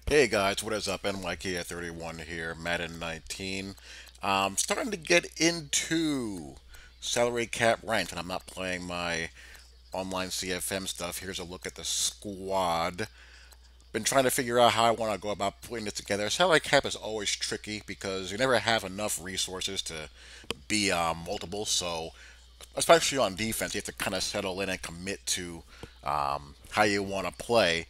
Hey guys, what is up? NYK31 here, Madden 19. Starting to get into salary cap ranks, and I'm not playing my online CFM stuff. Here's a look at the squad. Been trying to figure out how I want to go about putting this together. Salary cap is always tricky because you never have enough resources to be multiple. So, especially on defense, you have to kind of settle in and commit to how you want to play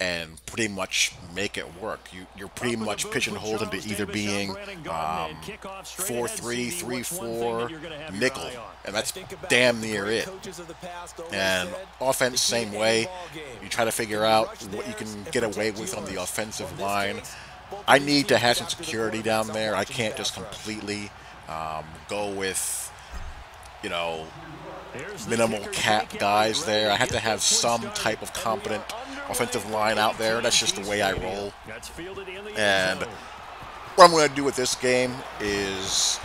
and pretty much make it work. You're pretty much pigeonholed into either being 4-3, 3-4, nickel, and that's damn near it. And offense, same way. You try to figure out what you can get away with on the offensive line. I need to have some security down there. I can't just completely go with, you know, minimal cap guys there. I have to have some type of competent offensive line out there. That's just the way I roll. And what I'm going to do with this game is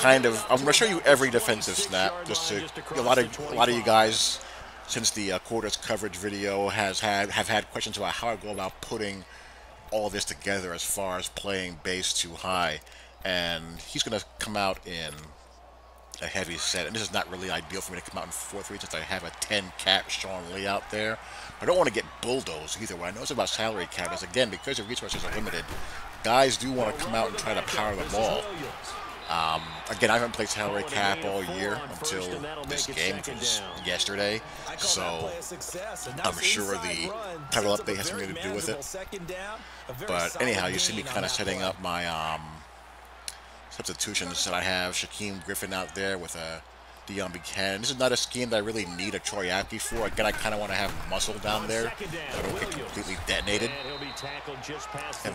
I'm going to show you every defensive snap. Just to a lot of you guys, since the quarters coverage video have had questions about how I go about putting all this together as far as playing base too high. And he's going to come out in a heavy set, and this is not really ideal for me to come out in 4-3 since I have a 10 cap Sean Lee out there. I don't want to get bulldozed either. What I notice about salary cap is, again, because your resources are limited, guys do want to come out and try to power the ball. Again, I haven't played salary cap all year until this game, which was yesterday, so I'm sure the title update has something to do with it. But anyhow, you see me kind of setting up my substitutions that I have Shaquem Griffin out there with a Deion Buchanan. This is not a scheme that I really need a Troy Apke for. Again, I kind of want to have muscle down there. I don't get completely detonated. And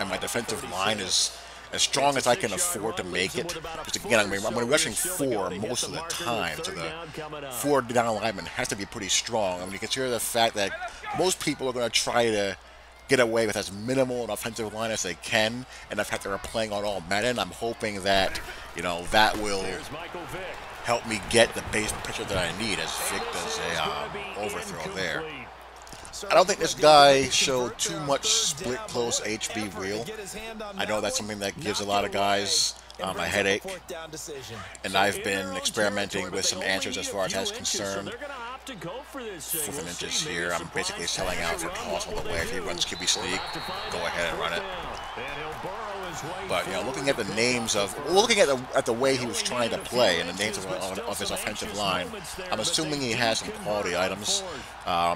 my defensive line is as strong as I can afford to make it. Just again, I'm going to be rushing 4 most of the time, so the 4 down lineman has to be pretty strong. I mean, you consider the fact that most people are going to try to get away with as minimal an offensive line as they can, and the fact that they're playing on all Madden, I'm hoping that, that will help me get the base picture that I need as Vic does a overthrow there. I don't think this guy showed too much split close HB real. I know that's something that gives a lot of guys a headache, and I've been experimenting with some answers as far as that's concerned. 4th and inches here. I'm basically selling out for toss all the way. If he runs QB sneak, go ahead and run it. But looking at the names looking at the way he was trying to play and the names of his offensive line, I'm assuming he has some quality items.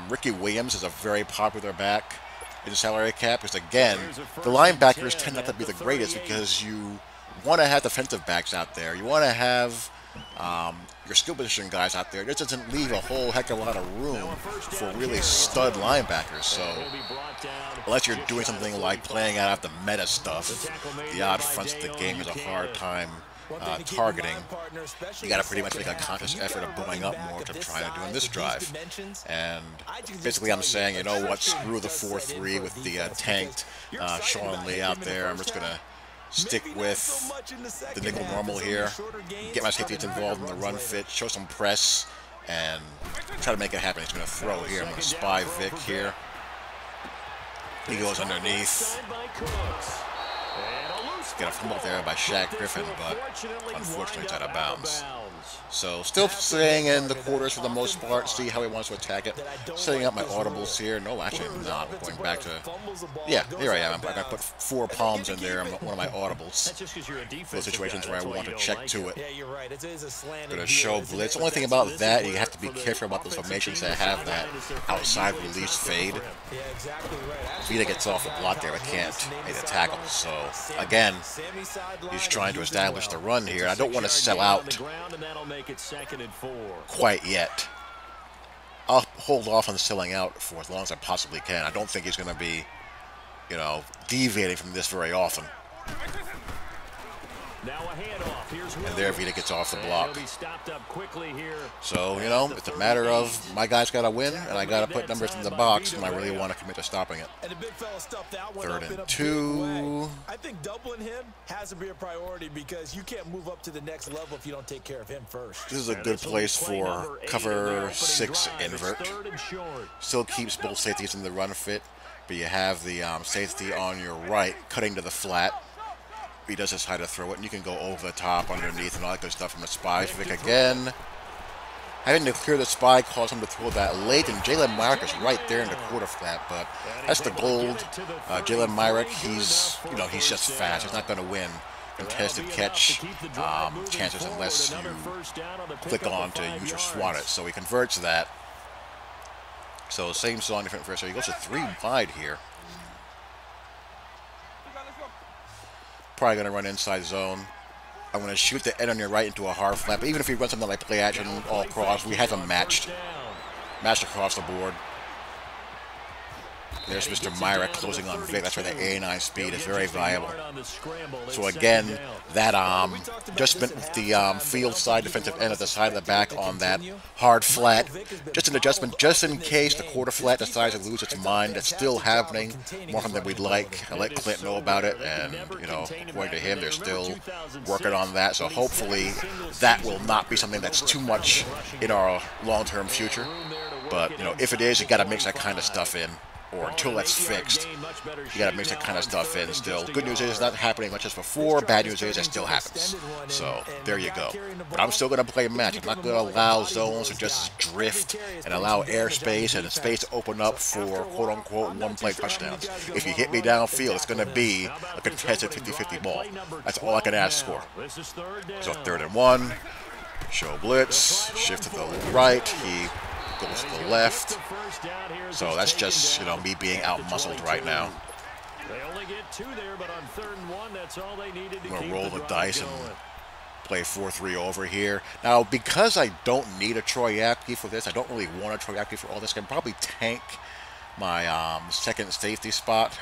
Ricky Williams is a very popular back in salary cap because, again, the linebackers tend not to be the greatest because you want to have defensive backs out there. You want to have your skill position guys out there. This doesn't leave a whole heck of a lot of room for really stud linebackers. So unless you're doing something like playing out the meta stuff, the odd fronts of the game is a hard time targeting. You got to pretty much make a conscious effort of blowing up more, which I'm trying to do in this drive. And basically I'm saying, you know what, screw the 4-3 with the tanked Sean Lee out there. I'm just going to stick with the nickel normal here, get my safeties involved in the run fit, show some press, and try to make it happen. He's going to throw here. I'm going to spy Vic here. He goes underneath. Got a fumble there by Shaq Griffin, but unfortunately it's out of bounds. So still staying in the quarters for the most part, see how he wants to attack it. Setting up my audibles here. No, actually, no, I'm going back to... Yeah, here I am. I got to put 4 palms in there, one of my audibles. For the situations where I want to check to it. Going to show blitz. The only thing about that, you have to be careful about those formations that have that outside release fade. Vita gets off the block there, but can't make the tackle. So, again, he's trying to establish the run here. I don't want to sell out quite yet. I'll hold off on selling out for as long as I possibly can. I don't think he's going to be, deviating from this very often. And there Vita gets off the block. So, it's a matter of my guy's got to win, and I got to put numbers in the box, and I really want to commit to stopping it. 3rd and 2. I think doubling him has to be a priority because you can't move up to the next level if you don't take care of him first. This is a good place for cover 6 invert. Still keeps both safeties in the run fit. but you have the safety on your right cutting to the flat. He does decide to throw it, and you can go over the top, underneath, and all that good stuff from the spy. Vic again. Having to clear the spy caused him to throw that late, and Jalen Myrick is right there in the quarter flat, but that's the gold. Jalen Myrick, he's just fast. He's not going to win contested catch chances unless you click on to use or swat it. So he converts that. So same song, different first. So he goes to 3 wide here. Probably going to run inside zone. I'm going to shoot the end on your right into a hard flat. But even if he runs something like play action all across, we have him matched across the board. There's Mr. Myrick closing on Vic. That's why the A9 speed is very valuable. So again, that adjustment with the field side defensive end at the side of the back on that hard flat. Just an adjustment just in case the quarter flat decides to lose its mind. That's still happening more than we'd like. I let Clint know about it, and according to him, they're still working on that. So hopefully that will not be something that's too much in our long-term future. But if it is, you got to mix that kind of stuff in. Or until that's fixed, you gotta mix that kind of stuff in still. Good news is it's not happening much as before. Bad news is it still happens. So there you go. But I'm still gonna play a match. I'm not gonna allow zones to just drift and allow airspace and space to open up for quote-unquote one-play touchdowns. If you hit me downfield, it's gonna be a contested 50-50 ball. That's all I can ask for. So 3rd and 1. Show blitz. Shift to the right. He goes to the left. So that's just, me being out-muscled right now. I'm going to roll the dice and play 4-3 over here. Now, because I don't need a Troy Apke for this, I don't really want a Troy Apke for all this, I can probably tank my second safety spot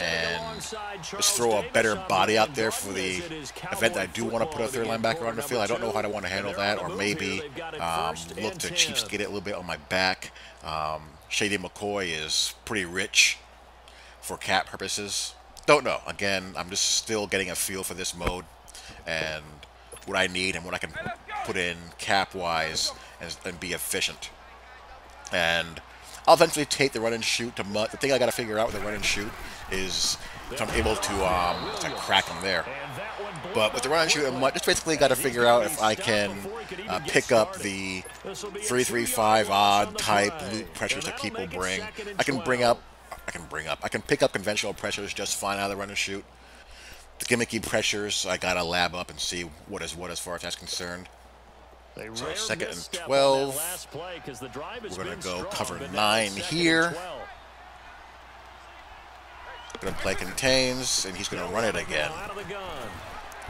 and just throw a better body out there for the event that I do want to put a 3rd linebacker on the field. I don't know how I want to handle that, or maybe look to cheapskate it a little bit on my back. Shady McCoy is pretty rich for cap purposes. Don't know. Again, I'm just still getting a feel for this mode and what I need and what I can put in cap-wise and be efficient. And I'll eventually take the run and shoot to Mutt. The thing I got to figure out with the run and shoot is if I'm able to crack them there. But with the run and shoot and Mutt, just basically got to figure out if I can pick up the 3-3-5 odd type loop pressures that people bring. I can pick up conventional pressures just fine out of the run and shoot. The gimmicky pressures, I got to lab up and see what is what as far as that's concerned. So 2nd and 12. We're going to go cover 9 here. Going to play contains, and he's going to run it again.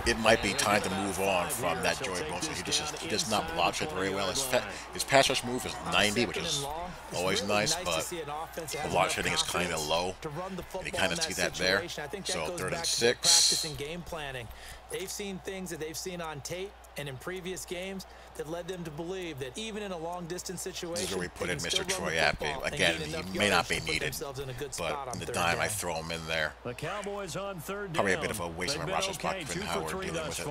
It might be time to move on from that Joey Bosa. He does not block it very well. His pass rush move is 90, which is always nice, but the block hitting is kind of low. And you kind of see that there. So 3rd and 6. They've seen things that they've seen on tape and in previous games that led them to believe that even in a long-distance situation, this is where we put in Mr. Troy Apke. Again, he may not be needed, but in the dime, I throw him in there. Probably a bit of a waste of my roster spot given how we're dealing with it.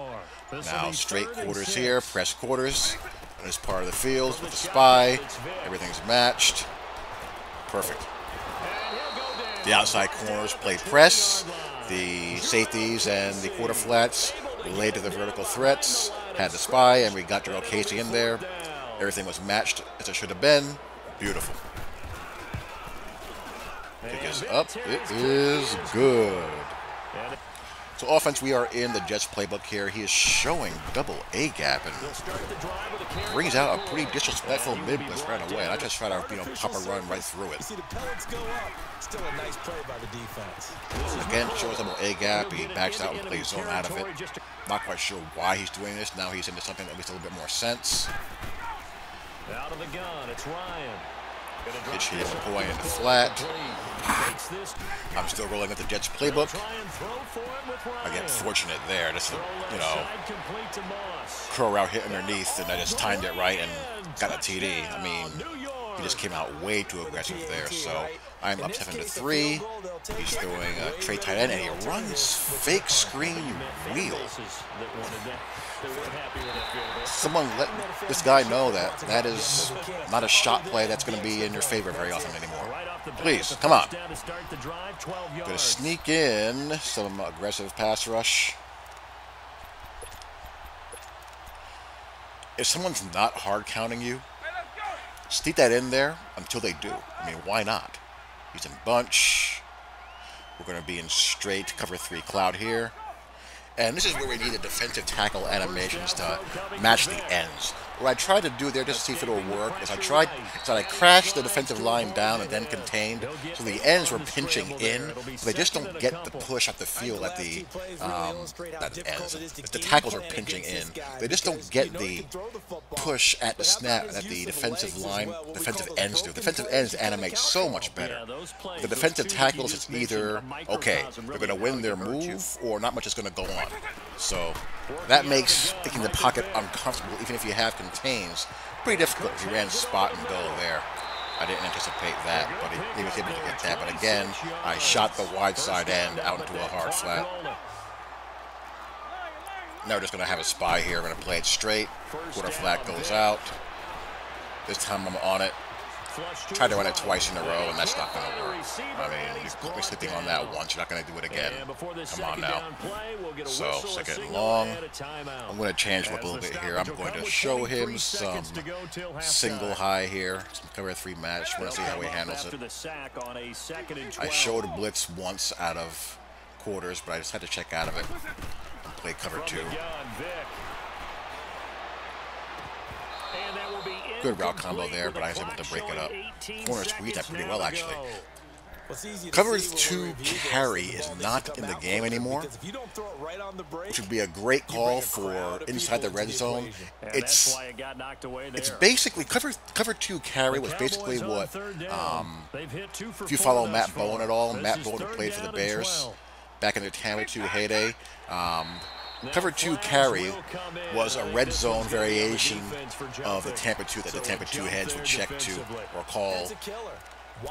Now, straight quarters here, press quarters. On this part of the field with the spy. Everything's matched. Perfect. The outside corners play press. The safeties and the quarter flats related to the vertical threats. Had the spy, and we got Gerald Casey in there. Everything was matched as it should have been. Beautiful. Kick is up. It is good. So offense, we are in the Jets playbook here. He is showing double A gap and brings out a pretty disrespectful mid-blitz right away. And I just try to, pop a run right through it. Still a nice play by the defense. Again, shows double A gap. He backs out and plays zone out of it. Not quite sure why he's doing this. Now he's into something that makes a little bit more sense. Out of the gun, it's Ryan. Pitch here, McCoy in the flat. I'm still rolling with the Jets playbook. I get fortunate there. Just, curl route hit underneath, and I just timed it right and got a TD. I mean, he just came out way too aggressive there. So I'm up 7-3. He's throwing a trade tight end, and he runs fake screen wheel. Someone let this guy know that is not a shot play that's going to be in your favor very often anymore. Please, come on. Gonna sneak in some aggressive pass rush. If someone's not hard counting you, sneak that in there until they do. I mean, why not? He's in bunch. We're going to be in straight cover 3 cloud here. And this is where we need the defensive tackle animations to match the ends. What I tried to do there just to see if it will work is I crashed the defensive line down and then contained, so the ends were pinching in, but they just don't get the push off the field at the ends. The tackles are pinching in. They just don't get the push at the snap that the defensive ends do. Defensive ends animate so much better. The defensive tackles, it's either, okay, they're going to win their move, or not much is going to go on. So that makes taking the pocket uncomfortable, even if you have contains. Pretty difficult if you ran spot and go there. I didn't anticipate that, but he was able to get that. But again, I shot the wide side end out into a hard flat. Now we're just going to have a spy here. We're going to play it straight. Quarter flat goes out. This time I'm on it. Tried to run it twice in a row, and that's not going to work. I mean, you put me slipping on that once, you're not going to do it again. Come on now. So, second and long. I'm going to change up a little bit here. I'm going to show him some single high here. Some cover 3 match. Want to see how he handles it. I showed blitz once out of quarters, but I just had to check out of it and play cover 2. Good route combo there, but I was able to break it up. Corner squeeze that pretty well, actually. Cover 2 carry is not in the game anymore, which would be a great call for inside the red zone. It's basically, cover 2 carry was basically what, if you follow Matt Bowen at all, Matt Bowen played for the Bears back in their Tampa 2 heyday. Cover 2 carry was a red zone variation of the Tampa 2 that the Tampa 2 heads would check to or call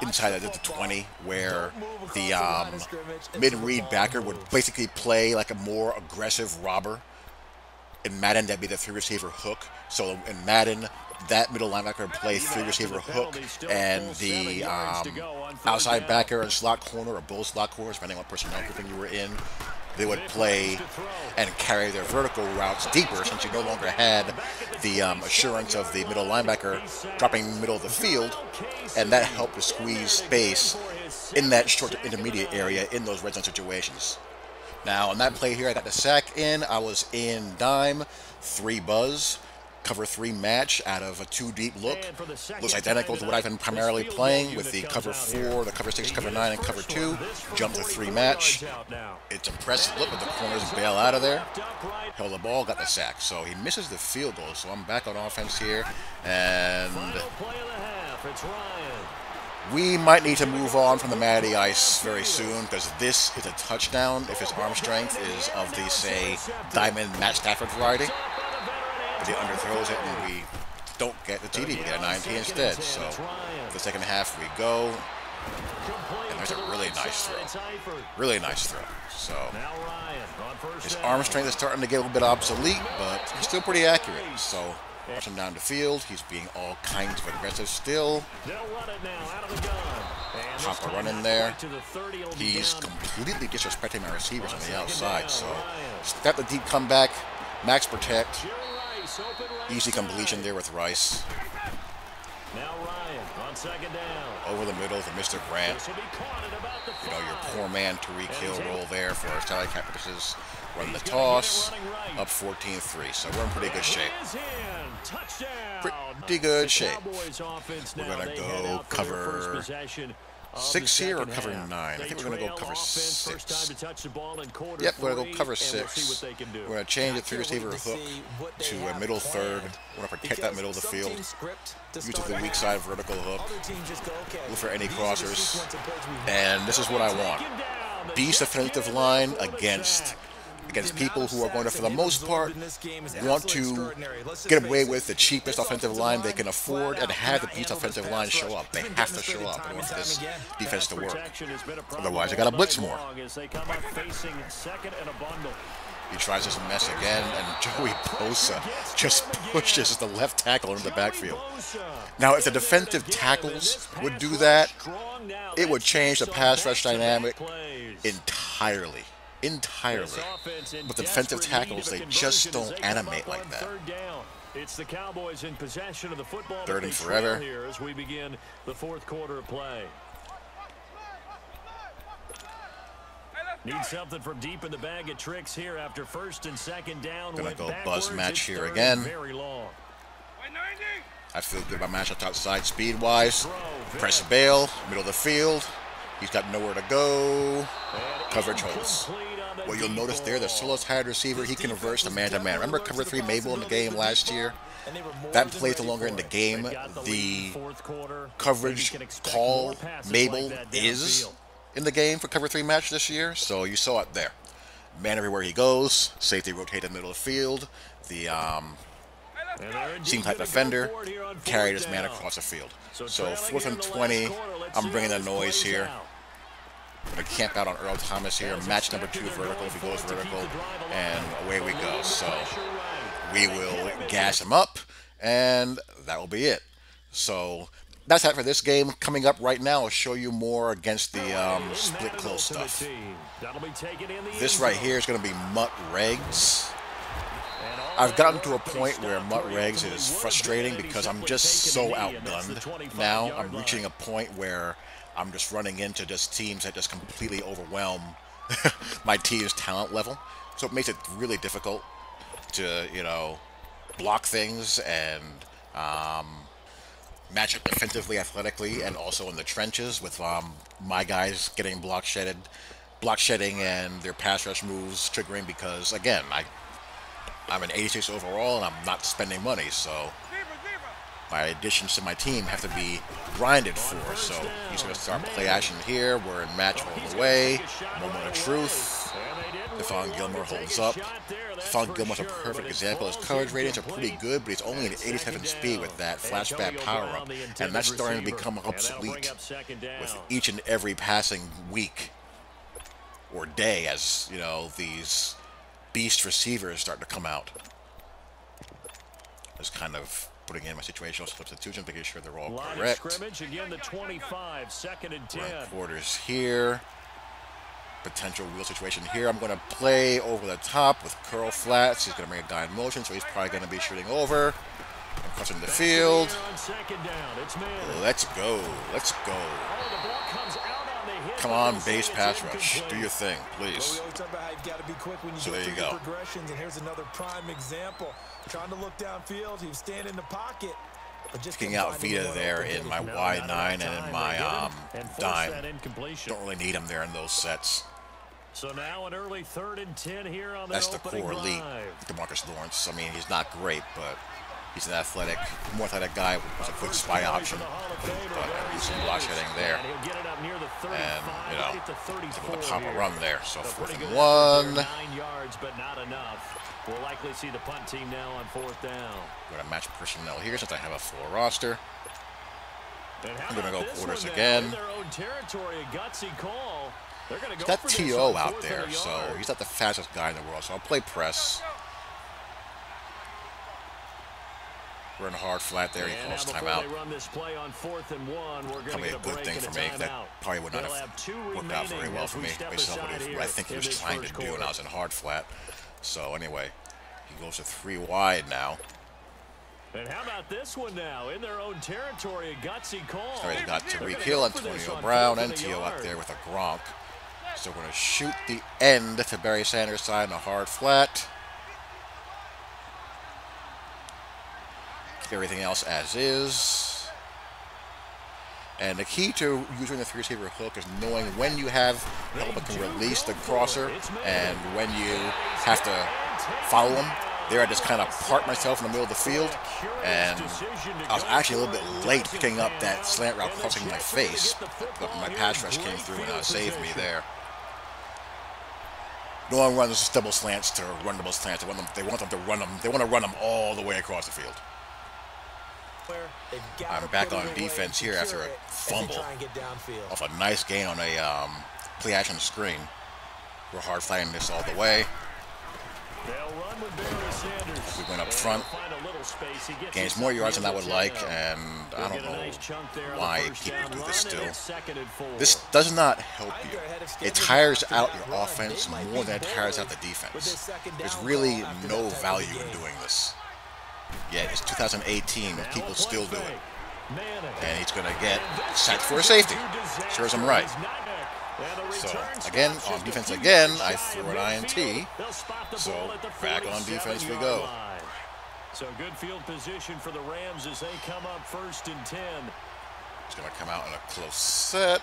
inside of the 20, where the mid-read backer would basically play like a more aggressive robber. In Madden, that'd be the 3-receiver hook. So in Madden, that middle linebacker would play 3-receiver hook, and the outside backer and slot corner or bull slot corner, depending on what personnel grouping you were in, they would play and carry their vertical routes deeper, since you no longer had the assurance of the middle linebacker dropping in the middle of the field, and that helped to squeeze space in that short to intermediate area in those red zone situations. Now, on that play here, I got the sack in. I was in dime, 3 buzz, cover 3 match out of a 2-deep look. Looks identical to what I've been primarily playing with the cover 4, the cover 6, cover 9, and cover 2. Jump to 3 match. It's impressive look, but the corners bail out of there. Held the ball, got the sack. So he misses the field goal. So I'm back on offense here, and we might need to move on from the Matty Ice very soon, because this is a touchdown if his arm strength is of the, say, Diamond Matt Stafford variety. But he underthrows it, and we don't get the TD. We get a 9T instead. So the second half we go, and there's a really nice throw. Really nice throw. So his arm strength is starting to get a little bit obsolete, but he's still pretty accurate. So watch him down the field. He's being all kinds of aggressive still. Pop a run in there. He's completely disrespecting my receivers on the outside. So step the deep comeback, max protect. Easy completion there with Rice. Now Ryan on second down. Over the middle to Mr. Grant. You know, your poor man Tariq Hill roll there for our salary cap purposes. Run the toss. Up 14-3. So we're in pretty good shape. Pretty good shape. We're going to go cover 6 here or cover 9? I think we're going to go cover 6. Yep, we're going to go cover 6. We're going to change the 3-receiver hook to a middle third. We're going to protect that middle of the field. Use the weak side vertical hook. Look for any crossers. And this is what I want. Beast offensive line against people who are going to, for the most part, want to get away with the cheapest offensive line they can afford and have the beast offensive line show up. They have to show up in order for this defense to work. Otherwise, they got to blitz more. He tries this mess again, and Joey Bosa just pushes the left tackle into the backfield. Now, if the defensive tackles would do that, it would change the pass rush dynamic entirely. Entirely. But the defensive tackles, they just don't animate like that. It's the Cowboys in possession of the football. Third and forever. Here as we begin the fourth quarter of play. Need something from deep in the bag of tricks here after first and second down. Gonna go buzz match here again. I feel good about matchups outside speed-wise. Press bail, middle of the field. He's got nowhere to go. Coverage holds. What you'll notice there, the solo tired receiver, he converts to man-to-man. Remember cover 3 Mabel in the game last year? That play's no longer in the game. The coverage call Mabel is in the game for cover 3 match this year, so you saw it there. Man everywhere he goes, safety rotate in the middle of the field, the seam type defender carried his man across the field. So 4th and 20, I'm bringing the noise here. I'm going to camp out on Earl Thomas here, match number 2 vertical if he goes vertical, and away we go. So we will gas him up, and that will be it. So that's it for this game. Coming up right now, I'll show you more against the split close stuff. This right here is going to be Mutt Regs. I've gotten to a point where Mutt Regs is frustrating because I'm just so outgunned now. I'm reaching a point where I'm just running into just teams that just completely overwhelm my team's talent level. So it makes it really difficult to, you know, block things and match up defensively, athletically, and also in the trenches with my guys getting block shedding and their pass rush moves triggering because, again, I'm an 86 overall and I'm not spending money, so my additions to my team have to be grinded for. So he's going to start play action here. We're in match all the way. Moment of truth. Stephon Gilmore holds up. Stephon Gilmore's a perfect example. His coverage ratings are pretty good, but he's only an 87 speed with that flashback power-up, and that's starting to become obsolete with each and every passing week or day as, you know, these beast receivers start to come out. Just kind of putting in my situational substitutions, making sure they're all correct. Again, the 25, 2nd and 10. Run quarters here. Potential wheel situation here. I'm going to play over the top with curl flats. He's going to bring a guy in motion, so he's probably going to be shooting over. I'm crossing the field. Let's go. Let's go. Come on, base pass rush. Do your thing, please. So there you go. And here's another prime example. Trying to look downfield, he was standing in the pocket. Kicking out Vita there in my Y9 and in my dime. Don't really need him there in those sets. So now an early 3rd and 10 here on that's the core elite. DeMarcus Lawrence. I mean, he's not great, but he's an athletic, more athletic guy with a good spy option. But he's some block shedding there. And, you know, able to pop a run there. So 4th and 1. 9 yards, but not enough. We'll likely see the punt team now on 4th down. We're going to match personnel here since I have a full roster. I'm going to go quarters again. He's got T.O. out there, so he's not the fastest guy in the world, so I'll play press. We're in a hard flat there. He calls timeout. Probably a good thing for me. That probably would not have worked out very well for me based on what I think he was trying to do when I was in hard flat. So anyway, he goes to 3 wide now. And how about this one now? In their own territory, a gutsy call. So he's got Tariq Hill, Antonio Brown, and T.O. out there with a Gronk. So we're going to shoot the end to Barry Sanders' side in a hard flat. Keep everything else as is. And the key to using the 3-receiver hook is knowing when you have help that can release the crosser and when you have to follow him. There I just kind of parked myself in the middle of the field, and I was actually a little bit late picking up that slant route crossing my face, but my pass rush came through and saved me there. No one runs double slants to run double slants. They want them to run them. They want to run them all the way across the field. I'm back on defense here after a fumble off a nice gain on a play action screen. We're hard flatting this all the way. We went up front. Gains more yards than I would like, and I don't know why people do this still. This does not help you. It tires out your offense more than it tires out the defense. There's really no value in doing this. Yet it's 2018, and people still do it. And he's going to get sacked for a safety. Serves him right. So, again, on defense again, I threw an INT. So, back on defense we go. So, good field position for the Rams as they come up 1st and 10. He's going to come out in a close set.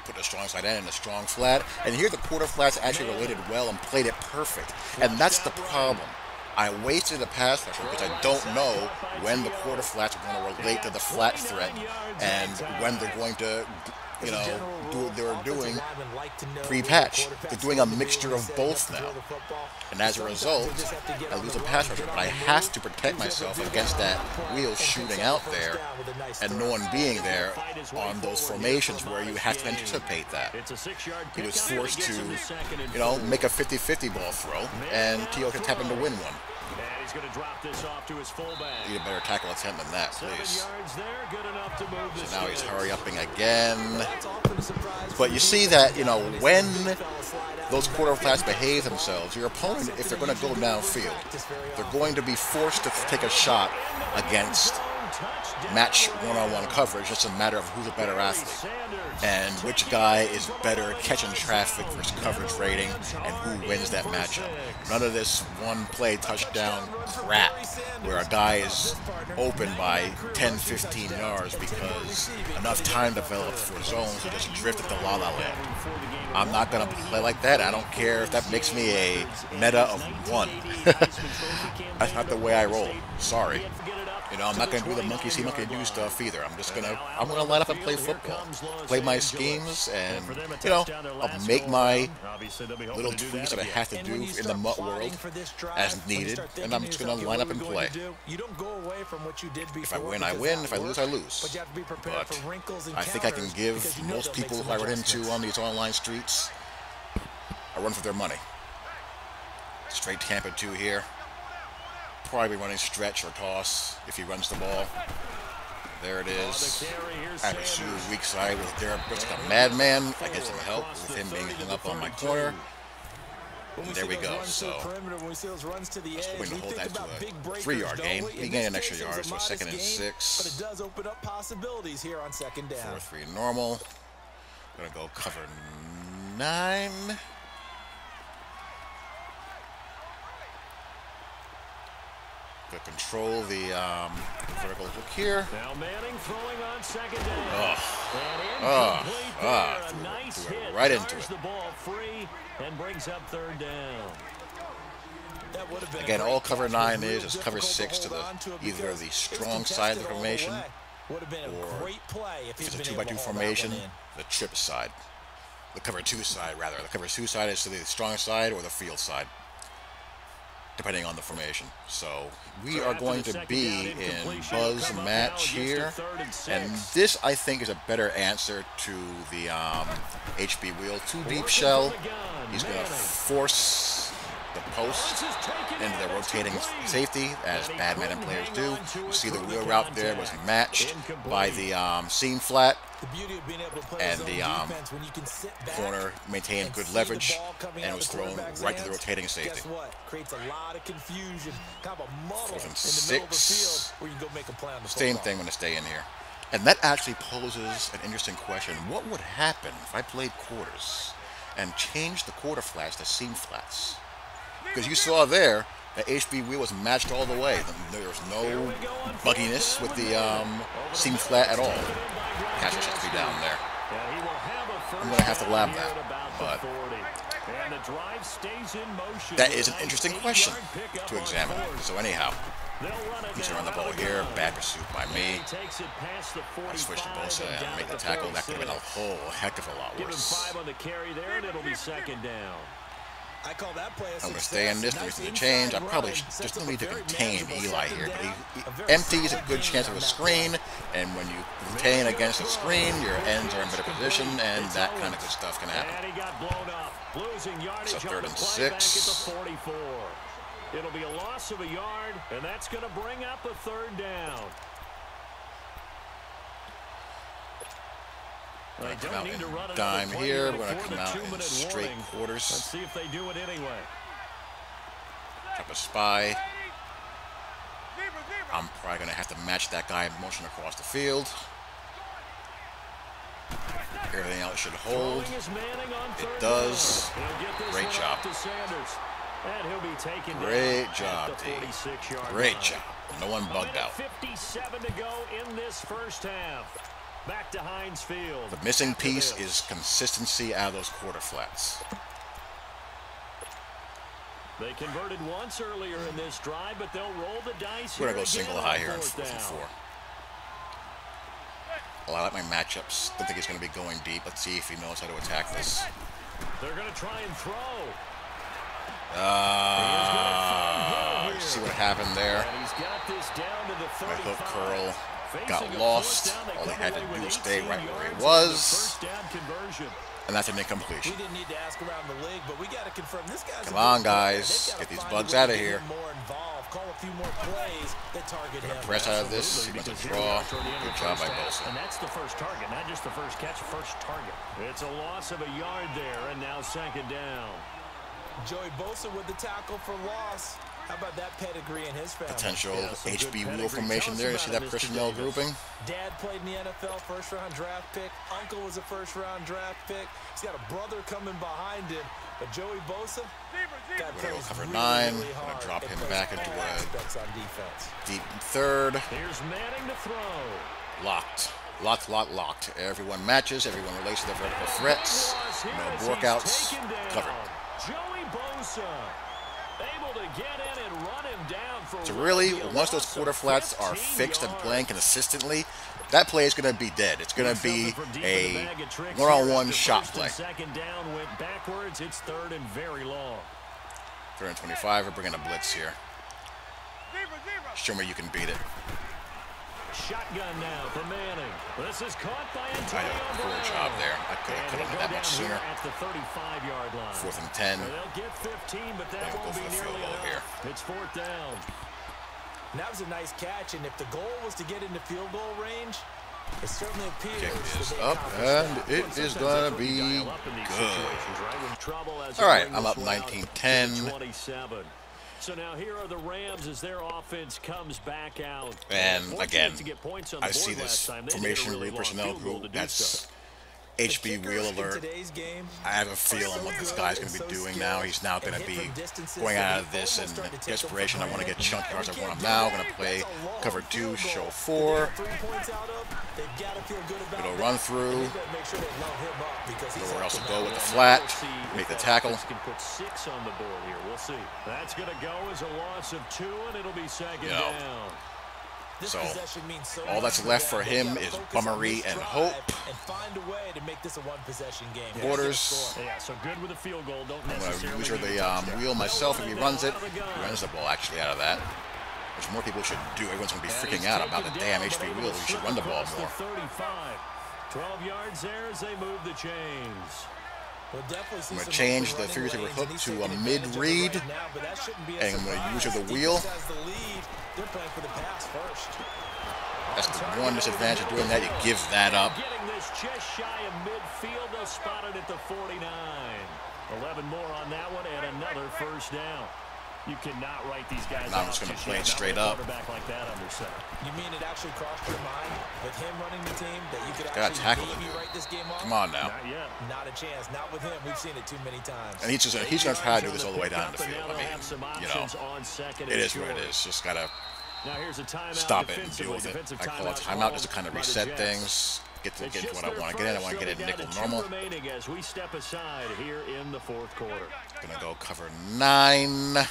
Put a strong side end and a strong flat. And here the quarter flats actually related well and played it perfect. And that's the problem. I wasted a pass rush because I don't know when the quarter flats are going to relate to the flat threat and when they're going to, you know, do what they're doing pre-patch. They're doing a mixture of both now. And as a result, I lose a pass rusher, but I have to protect myself against that wheel shooting out there and no one being there on those formations where you have to anticipate that. He was forced to, you know, make a 50-50 ball throw, and T.O. just happened to win one. He's going to drop this off to his fullback. Need a better tackle attempt than that, please. So now he's hurry-upping again. But you see that, you know, when those quarter flats behave themselves, your opponent, if they're going to go downfield, they're going to be forced to take a shot against match one-on-one coverage. It's a matter of who's a better athlete and which guy is better at catching traffic versus coverage rating and who wins that matchup. None of this one-play touchdown crap where a guy is open by 10, 15 yards because enough time developed for zones to just drift at the la-la land. I'm not going to play like that. I don't care if that makes me a meta of 1. That's not the way I roll. Sorry. You know, I'm not going to do the monkey see, monkey do stuff either. I'm going to line up and play football. Play my schemes and, you know, I'll make my little tweaks that I have to do in the MUT world as needed, and I'm just going to line up and play. If I win, I win. If I lose, I lose. But I think I can give most people who I run into on these online streets a run for their money. Straight Tampa 2 here. Probably running stretch or toss if he runs the ball. There it is. I pursue weak side with Derek Brooks like a madman. I get some help with him being hung up on my corner. And there we go. So I was hoping to hold that to a 3-yard gain. He gained an extra yard, so 2nd and 6. 4-3 normal. Gonna go cover 9. Control the vertical hook here. Now Manning throwing on 2nd down. Threw it right into it. The ball free and brings up 3rd down. Again, all cover 9 is cover 6 to the either the strong side of the formation or if it's a 2x2 formation, the trip side. The cover 2 side rather. The cover 2 side is to the strong side or the field side, depending on the formation. So we are going to be in buzz match here, and this I think is a better answer to the HB wheel. 2 deep shell. He's going to force the post into the rotating safety, as bad Madden players do. You see the wheel route there was matched by the seam flat, and the corner maintained good leverage and was thrown right to the rotating safety. 4th and 6. Same thing when I stay in here. And that actually poses an interesting question. What would happen if I played quarters and changed the quarter flats to seam flats? Because you saw there, the HB wheel was matched all the way. There was no bugginess with the seam flat at all. Catch has to be down there. I'm going to have to lab that. But that is an interesting question to examine. So anyhow, he's around the ball here. Bad pursuit by me. I switched to Bosa and make the tackle. That could have been a whole heck of a lot worse. I call that play a I'm going to stay in this, nice looking for the change. I probably just don't need to contain Eli here, but he empties a good chance of a screen, and when you contain against a screen, your ends are in better position, and that kind of good stuff can happen. And he got blown up, losing yardage. So 3rd and 6. Back at the 44. It'll be a loss of a yard, and that's going to bring up a 3rd down. We're going to come out in dime here. We're going to come out in straight quarters. Let's see if they do it anyway. Drop a spy. I'm probably going to have to match that guy in motion across the field. Everything else should hold. It does. Great job. Great job, D. Great job. No one bugged out. 57 to go in this first half. Back to Heinz Field. The missing piece is consistency out of those quarter flats. They converted once earlier in this drive, but they'll roll the dice. We're going to go single high here on 4th and 4. Well, I like my matchups. Don't think he's going to be going deep. Let's see if he knows how to attack this. They're going to try and throw. See what happened there? My hook curl got lost. All he had to do was stay right where he was. And that's an incompletion. We didn't need to ask around the league, but we got to confirm this guy's. Come on, guys. Get these bugs out of here. Call a few more plays that target him. Press out of this. He doesn't draw. Good job by Bosa. And that's the first target, not just the first catch, first target. It's a loss of a yard there, and now 2nd down. Joey Bosa with the tackle for loss. How about that pedigree in his family? Potential HB wheel formation there. You see that personnel grouping? Dad played in the NFL, 1st-round draft pick. Uncle was a 1st-round draft pick. He's got a brother coming behind him. But Joey Bosa, we're going to go cover 9. We're going to drop him back into a deep 3rd. Here's Manning to throw. Locked. Locked. Everyone matches. Everyone relates to their vertical threats. No workouts. Covered. Joey Bosa able to get in and run him down for so really, once those quarter flats are fixed and playing consistently, that play is going to be dead. It's going to be a one-on-one shot play. 2nd down went backwards. It's 3rd and very long. 3rd and 25. We're bringing a blitz here. Show me you can beat it. Shotgun now for Manning. This is caught by Antonio. Cool job there. I could have done that much sooner. At the 35-yard line. 4th and 10. They'll get 15, but that won't be nearly enough. Here. It's 4th down. And that was a nice catch, and if the goal was to get into field goal range, it certainly appears. Kick is up, and it is going to be good. All right, I'm up 19-10. So now here are the Rams as their offense comes back out. And again, I see this formation personnel group. That's HB wheel alert. I have a feeling what this guy's going to be doing now. He's now going to be going out of this in desperation. I want to get chunk yards. I want him now. I'm going to play cover 2, show 4. Little run through. Nowhere else to go with the flat. Make the tackle. Can put 6 on the board here. We'll see. That's going to go as a loss of 2, and it'll be 2nd down. So all that's left for him is bummery and hope. Quarters. Yeah, so good with a field goal. Don't I'm going to use the wheel myself if he runs it. He runs the ball actually out of that. Which more people should do. Everyone's going to be freaking out about the damn HB wheel. You should run the ball more. 12 yards there as they move the chains. I'm going to change the figure skater hook to a mid-read, and I'm going to use the wheel. That's the one disadvantage of doing that. You give that up. Getting this just shy of midfield. They'll spot it at the 49. 11 more on that one, and another 1st down. You cannot write these guys out. I'm just going to play it straight up. Like that under center. You mean it actually crossed your mind with him running the team that you could actually maybe write this game off? Come on now. Not yet. Not a chance. Not with him. We've seen it too many times. And he's going to try to do this all the way down the field. I mean, you know, it is what it is. Just got to stop it and deal with it. I call it timeout just to kind of reset things. Get to what I want to get in. I want to get it nickel normal. As we step aside here in the 4th quarter. Gonna go cover 9.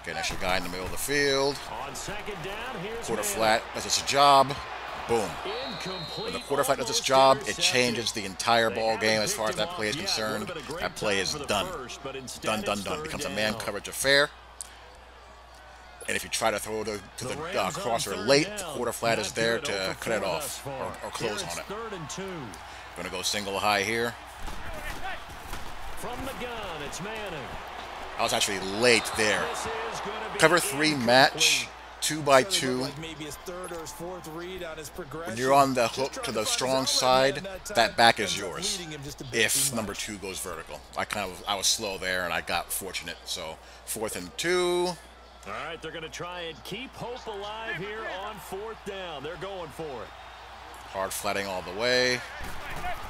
Get an extra guy in the middle of the field. On 2nd down, here's quarter flat. That's its job. Boom. When the quarter flat does its job, it changes the entire ball game as far as that play is concerned. That play is done. Done, done, done. It becomes a man coverage affair. And if you try to throw to the crosser late, the quarter flat is there to cut it off or close on it. Going to go single high here. From the gun, it's Manning. I was actually late there. Cover 3 match, 2x2. When you're on the hook to the strong side, that back is yours. If number 2 goes vertical, I was slow there and I got fortunate. So 4th and 2. All right, they're going to try and keep hope alive here on 4th down. They're going for it. Hard flatting all the way.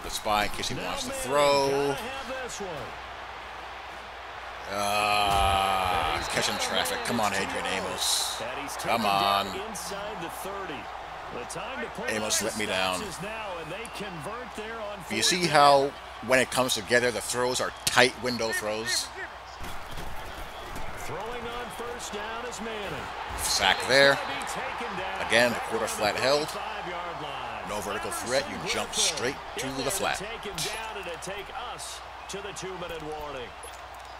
The spy in case he wants to throw. Catching traffic. Come on, Adrian Amos. Come on. Amos let me down. But you see how when it comes together, the throws are tight window throws? Throwing on 1st down is Manning. Sack there. Again, the quarter flat held. No vertical threat. You jump straight to the flat.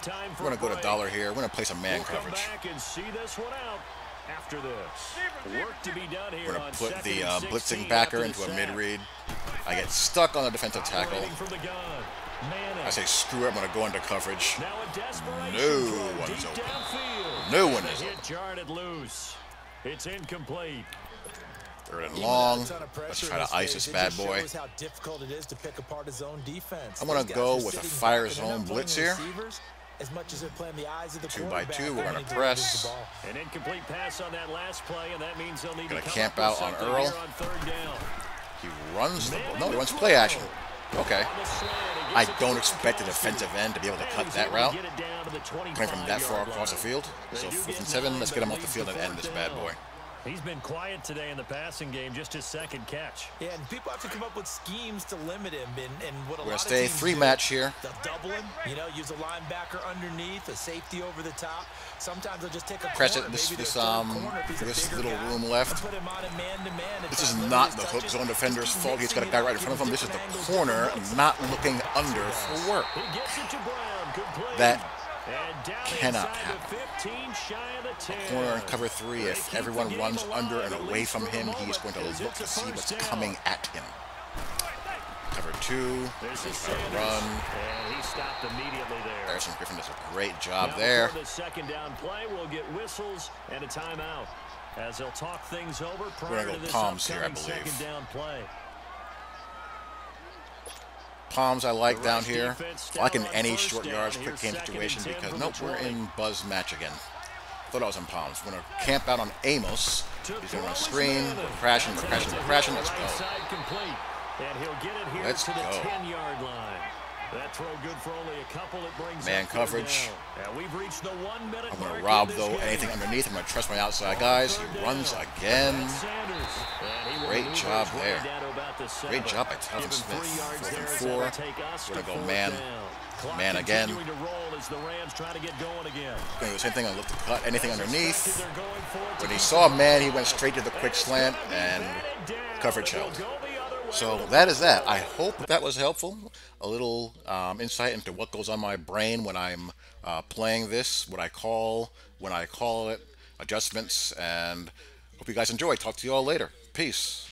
We're going to go to dollar here. We're going to play some man coverage. We're going to put the blitzing backer into a mid-read. I get stuck on the defensive tackle. I say, screw it, I'm going to go into coverage. No one's open. No one is open. It's incomplete. 3rd and long. Let's try to ice this bad boy. I'm going to go with a fire zone blitz here. 2x2, we're going to press. An incomplete pass on that last play, and that means they'll need to camp out on Earl. He runs the ball. No, he runs play action. Okay. I don't expect the defensive end to be able to cut that route. Coming from that far across the field. So 4th and 7, let's get him off the field and end this bad boy. He's been quiet today in the passing game, just his 2nd catch. Yeah, and people have to come up with schemes to limit him. And what a We're going lot to stay of teams 3 match here. They'll double him, use a linebacker underneath, a safety over the top. Sometimes they'll just take a press corner, it. This little guy, room left. put him on a man-to-man. This is not the hook zone defender's fault. He's got a guy right in front of him. This is the corner not looking under for work. That cannot happen. A corner in cover 3, if everyone runs under and away from him, he's going to look to see what's coming at him. Cover 2, run. And he stopped immediately there. Harrison Griffin does a great job there. The 2nd down play, we'll get whistles and a timeout as they'll talk things over prior We're going to go palms here, I believe. 2nd down play. Palms I like down here. I like in any short yards, quick game situation because, nope, we're in buzz match again. Thought I was in palms. We're going to camp out on Amos. He's going to screen. We're crashing, we're crashing, we're crashing. Let's go. Let's go. That throw good for only a couple. It brings man coverage. We've reached the 1 minute. I'm going to rob, though, anything underneath. I'm going to trust my outside guys. He runs again. Great job there. Great job by Telvin Smith. 4th and 4. We're going to go man. Man again. Going to do the same thing. I look to cut anything underneath. When he saw a man, he went straight to the quick slant and coverage held. So that is that. I hope that was helpful. A little insight into what goes on my brain when I'm playing this, what I call when I call it, adjustments, and hope you guys enjoy. Talk to you all later. Peace.